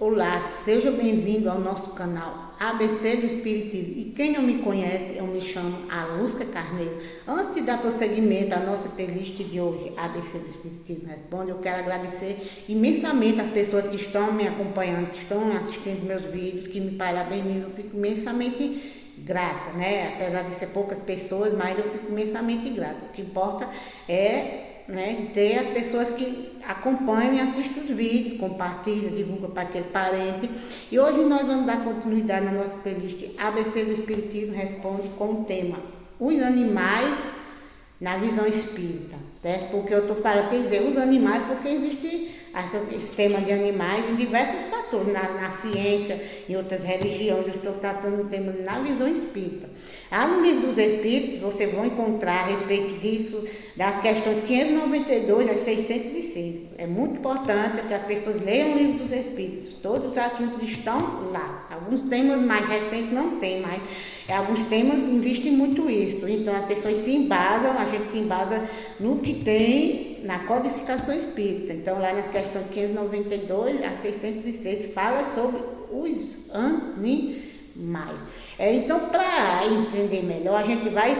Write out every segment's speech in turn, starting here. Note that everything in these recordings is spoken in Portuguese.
Olá, seja bem-vindo ao nosso canal ABC do Espiritismo. E quem não me conhece, eu me chamo Alusca Carneiro. Antes de dar prosseguimento à nossa playlist de hoje, ABC do Espiritismo Responde, eu quero agradecer imensamente as pessoas que estão me acompanhando, que estão assistindo meus vídeos, que me parabenizam. Eu fico imensamente grata, né? Apesar de ser poucas pessoas, mas eu fico imensamente grata. O que importa é ter as pessoas que acompanham e assistem os vídeos, compartilham, divulgam para aquele parente. E hoje nós vamos dar continuidade na nossa playlist ABC do Espiritismo Responde com o tema Os Animais na Visão Espírita. Porque eu estou falando, tem que ver os animais, porque existe esse tema de animais em diversos fatores, na ciência, em outras religiões. Eu estou tratando o tema na visão espírita. Lá no Livro dos Espíritos, vocês vão encontrar a respeito disso, das questões 592 a 606. É muito importante que as pessoas leiam o Livro dos Espíritos. Todos os assuntos estão lá. Alguns temas mais recentes não tem, mas alguns temas existem muito isso. Então as pessoas se embasam, a gente se embasa no que tem na codificação espírita. Então lá nas questões 592 a 606 fala sobre os animais. Então, para entender melhor, a gente vai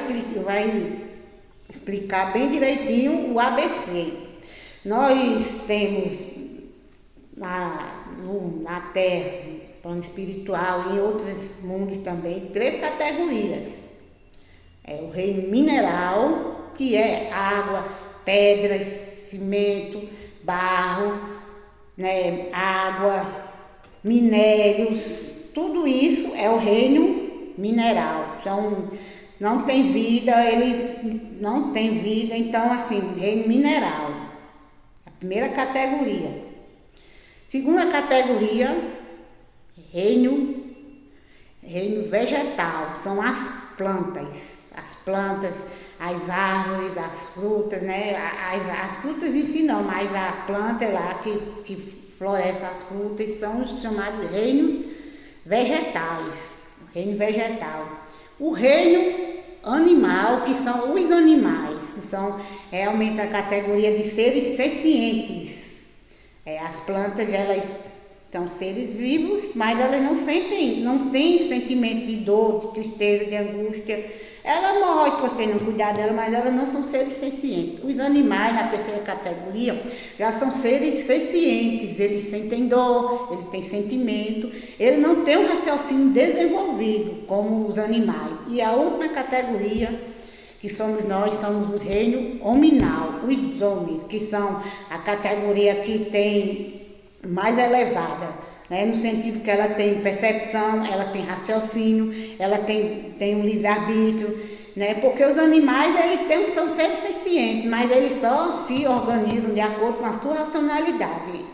explicar bem direitinho o ABC. Nós temos na Terra, plano espiritual e em outros mundos também, 3 categorias. É o reino mineral, que é água, pedras, cimento, barro, água, minérios. Tudo isso é o reino mineral. Então, não tem vida, então assim, reino mineral. A primeira categoria. Segunda categoria, reino vegetal, são as plantas, as árvores, as frutas, as frutas em si não, mas a planta lá que floresce as frutas são os chamados reinos vegetais, reino vegetal. O reino animal, que são os animais, que são realmente a categoria de seres sencientes. As plantas, elas são seres vivos, mas elas não têm sentimento de dor, de tristeza, de angústia. Ela morre se você não cuidar dela, mas elas não são seres sencientes. Os animais, na terceira categoria, já são seres sencientes. Eles sentem dor, eles têm sentimento, eles não têm um raciocínio desenvolvido como os animais. E a última categoria, que somos nós, somos o reino hominal, os homens, que são a categoria que tem mais elevada, no sentido que ela tem percepção, ela tem raciocínio, ela tem um livre-arbítrio, porque os animais são seres sencientes, mas eles só se organizam de acordo com a sua racionalidade.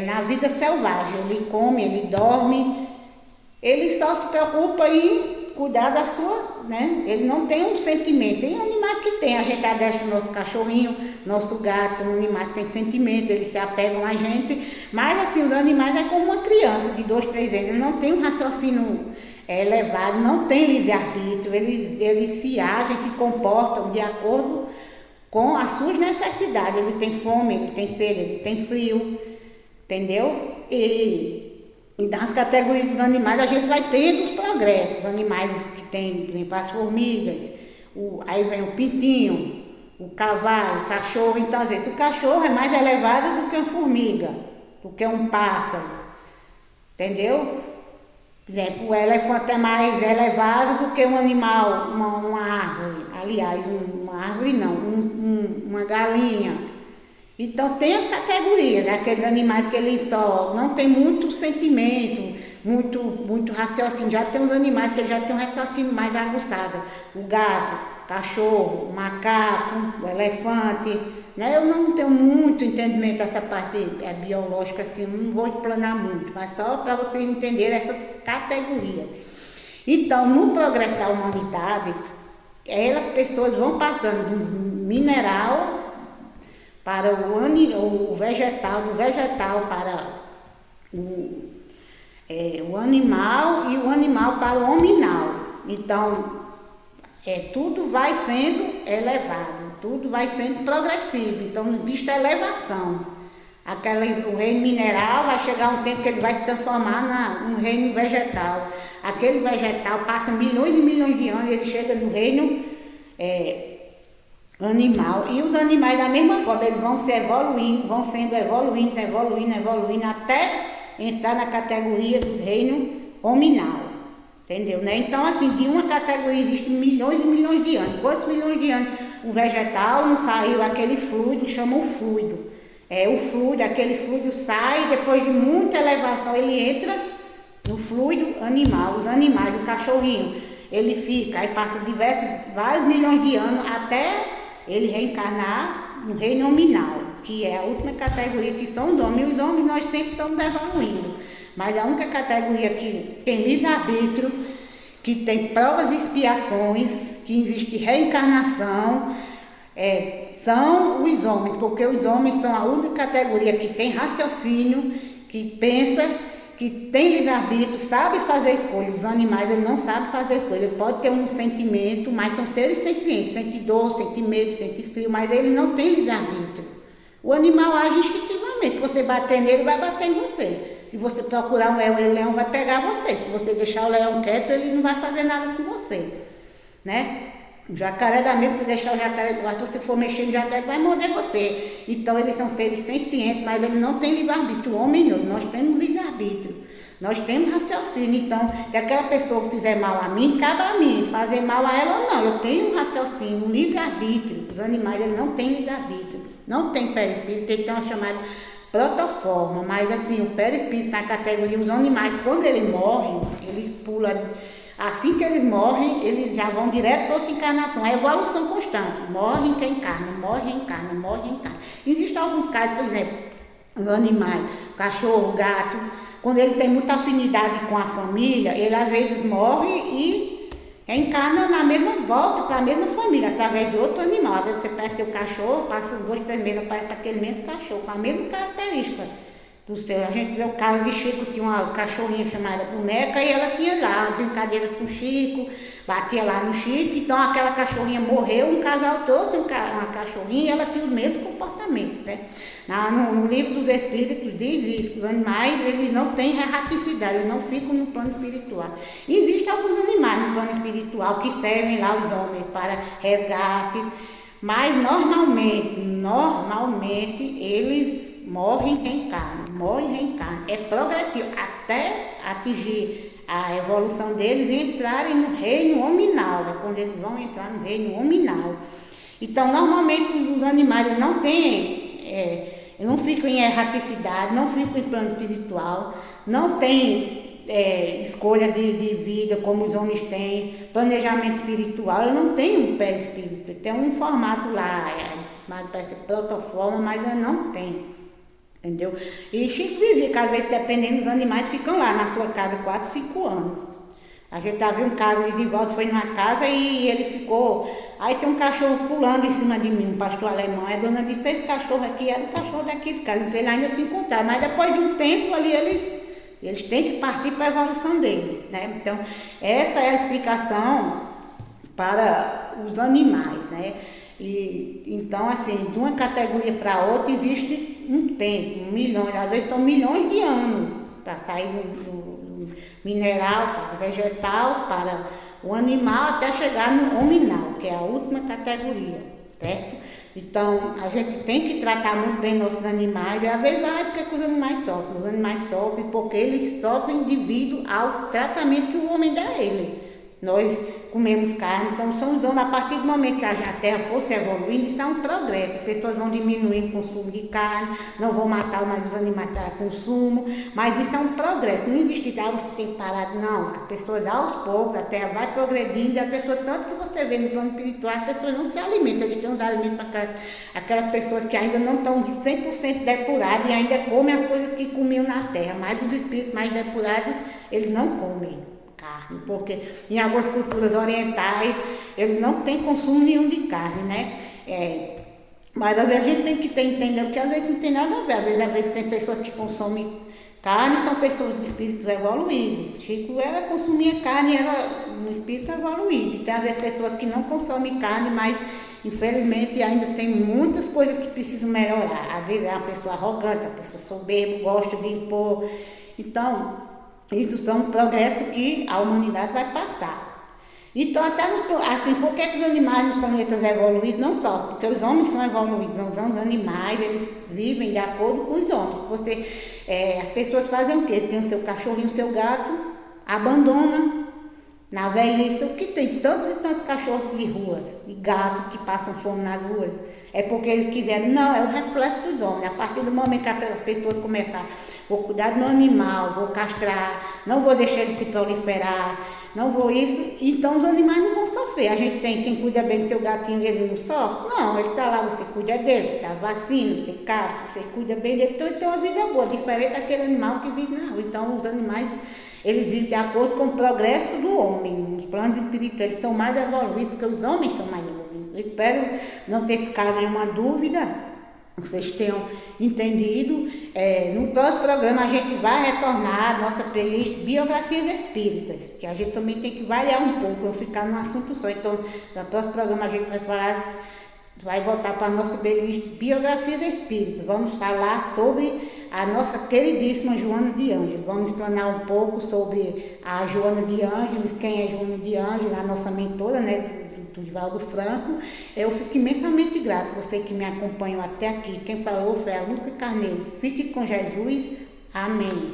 Na vida selvagem, ele come, ele dorme, ele só se preocupa em cuidar da sua, ele não tem um sentimento. Tem animais que tem, a gente adestra o nosso cachorrinho, nosso gato, são animais que têm sentimento, eles se apegam a gente, mas assim, os animais é como uma criança de 2, 3 anos, ele não tem um raciocínio elevado, não tem livre-arbítrio, eles se agem, se comportam de acordo com as suas necessidades. Ele tem fome, ele tem sede, ele tem frio, entendeu? E nas categorias dos animais a gente vai tendo os progressos. Os animais que tem, por exemplo, as formigas, aí vem o pintinho, o cavalo, o cachorro. Então, às vezes, o cachorro é mais elevado do que uma formiga, do que um pássaro, entendeu? Por exemplo, o elefante é mais elevado do que um animal, uma árvore. Aliás, uma árvore não, uma galinha. Então tem as categorias, aqueles animais que eles só não tem muito sentimento, muito raciocínio. Já tem os animais que já tem um raciocínio mais aguçado. O gato, o cachorro, o macaco, o elefante. Eu não tenho muito entendimento dessa parte biológica, assim, não vou explanar muito, mas só para vocês entenderem essas categorias. Então, no progresso da humanidade, as pessoas vão passando do mineral para o vegetal, do vegetal para o animal e o animal para o hominal. Então, tudo vai sendo elevado, tudo vai sendo progressivo. Então, existe a elevação. O reino mineral vai chegar um tempo que ele vai se transformar no reino vegetal. Aquele vegetal passa milhões e milhões de anos e ele chega no reino animal. E os animais da mesma forma, eles vão se evoluindo, vão sendo evoluindo até entrar na categoria do reino hominal. Entendeu, né? Então, assim, de uma categoria existem milhões e milhões de anos. Quantos milhões de anos um vegetal não saiu aquele fluido, chama o fluido. O fluido, aquele fluido sai, depois de muita elevação ele entra no fluido animal. Os animais, o cachorrinho, ele fica, aí passa vários milhões de anos até ele reencarnar no reino hominal, que é a última categoria, que são os homens. E os homens nós sempre estamos evoluindo, mas a única categoria que tem livre-arbítrio, que tem provas e expiações, que existe reencarnação, são os homens, porque os homens são a única categoria que tem raciocínio, que pensa, que tem livre-arbítrio, sabe fazer escolha. Os animais, eles não sabem fazer escolha. Ele pode ter um sentimento, mas são seres sencientes, sente dor, sente medo, sente frio, mas eles não têm livre-arbítrio. O animal age instintivamente. Se você bater nele, ele vai bater em você. Se você procurar um leão, o leão vai pegar você. Se você deixar o leão quieto, ele não vai fazer nada com você, né? O jacaré da mesma, se deixar o jacaré, se você for mexer no jacaré, vai morder você. Então, eles são seres sencientes, mas eles não têm livre-arbítrio. O homem não, nós temos livre-arbítrio. Nós temos raciocínio. Então, se aquela pessoa fizer mal a mim, cabe a mim. Fazer mal a ela ou não. Eu tenho um raciocínio, um livre-arbítrio. Os animais, eles não têm livre-arbítrio. Não tem perispírito, tem que ter uma chamada protoforma. Mas, assim, o perispírito na categoria, os animais, quando eles morrem, eles pulam. Assim que eles morrem, eles já vão direto para outra encarnação. É evolução constante. Morre, reencarna, morre, reencarna, morre, reencarna. Existem alguns casos, por exemplo, os animais, cachorro, gato, quando ele tem muita afinidade com a família, ele às vezes morre e reencarna na mesma volta para a mesma família, através de outro animal. Às vezes você pega seu cachorro, passa 2, 3 meses, aparece aquele mesmo cachorro, com a mesma característica do seu. A gente vê o caso de Chico, tinha uma cachorrinha chamada Boneca e ela tinha lá brincadeiras com o Chico, batia lá no Chico, então aquela cachorrinha morreu, um casal trouxe uma cachorrinha e ela tinha o mesmo comportamento, né? No livro dos Espíritos diz isso, que os animais, eles não têm erraticidade, eles não ficam no plano espiritual. Existem alguns animais no plano espiritual que servem lá os homens para resgate, mas normalmente eles morrem e reencarnam. É progressivo até atingir a evolução deles e entrarem no reino hominal. É quando eles vão entrar no reino hominal. Então, normalmente os animais não não ficam em erraticidade, não ficam em plano espiritual, não tem escolha de vida como os homens têm, planejamento espiritual, ele não tem um perispírito, tem um formato lá, mas parece protoforma, mas ele não tem. Entendeu? E Chico dizia que às vezes, dependendo dos animais, ficam lá na sua casa 4, 5 anos. A gente já viu um caso de volta, foi numa casa e ele ficou. Aí tem um cachorro pulando em cima de mim, um pastor alemão. A dona disse: esse cachorro aqui era o cachorro daqui de casa. Então ele ainda se encontrava. Mas depois de um tempo ali, eles têm que partir para a evolução deles, né? Então, essa é a explicação para os animais, né? Então, assim, de uma categoria para outra existe um tempo, milhões, às vezes são milhões de anos para sair do mineral para o vegetal, para o animal, até chegar no hominal, que é a última categoria, certo? Então, a gente tem que tratar muito bem nossos animais, e às vezes porque os animais sofrem. Os animais sofrem porque eles sofrem devido ao tratamento que o homem dá a ele. Nós comemos carne, então são os homens, a partir do momento que a terra fosse evoluindo, isso é um progresso. As pessoas vão diminuindo o consumo de carne, não vão matar mais os animais para consumo, mas isso é um progresso. Não existe que você tem que parar, não. As pessoas, aos poucos, a terra vai progredindo, e as pessoas, tanto que você vê no plano espiritual, as pessoas não se alimentam, eles têm uns alimentos para aquelas pessoas que ainda não estão 100% depuradas e ainda comem as coisas que comiam na terra, mas os espíritos mais depurados, eles não comem carne, porque em algumas culturas orientais eles não têm consumo nenhum de carne, né? Mas às vezes a gente tem que entender que às vezes não tem nada a ver, às vezes tem pessoas que consomem Carne são pessoas de espíritos evoluídos. Chico consumia carne, era um espírito evoluído. Tem às vezes pessoas que não consomem carne, mas infelizmente ainda tem muitas coisas que precisam melhorar. Às vezes é uma pessoa arrogante, uma pessoa soberba, gosta de impor. Então, isso são um progresso que a humanidade vai passar. Então, até assim, por que os animais nos planetas evoluídos não só? Porque os homens são evoluídos, os animais, eles vivem de acordo com os homens. As pessoas fazem o quê? Tem o seu cachorrinho, o seu gato, abandona na velhice, o que tem tantos e tantos cachorros de ruas, e gatos que passam fome nas ruas. É porque eles quiseram, não, é o reflexo dos homens. A partir do momento que as pessoas começarem, vou cuidar do meu animal, vou castrar, não vou deixar ele se proliferar, não vou isso, então os animais não vão sofrer. A gente tem quem cuida bem do seu gatinho, ele não sofre? Não, ele está lá, você cuida dele, tá vacina, você castra, você cuida bem dele, então ele tem uma vida boa, diferente daquele animal que vive na rua. Então os animais, eles vivem de acordo com o progresso do homem. Os planos espirituais, eles são mais evoluídos, porque os homens são mais evoluídos. Eu espero não ter ficado nenhuma dúvida, vocês tenham entendido. No próximo programa a gente vai retornar à nossa playlist Biografias Espíritas, que a gente também tem que variar um pouco, não ficar num assunto só. Então, no próximo programa a gente vai voltar para a nossa playlist Biografias Espíritas. Vamos falar sobre a nossa queridíssima Joana de Ângeles. Vamos explanar um pouco sobre a Joana de Ângeles, quem é Joana de Ângeles, a nossa mentora, né? Do Divaldo Franco. Eu fico imensamente grato, você que me acompanhou até aqui. Quem falou foi a Lúcia Carneiro. Fique com Jesus. Amém.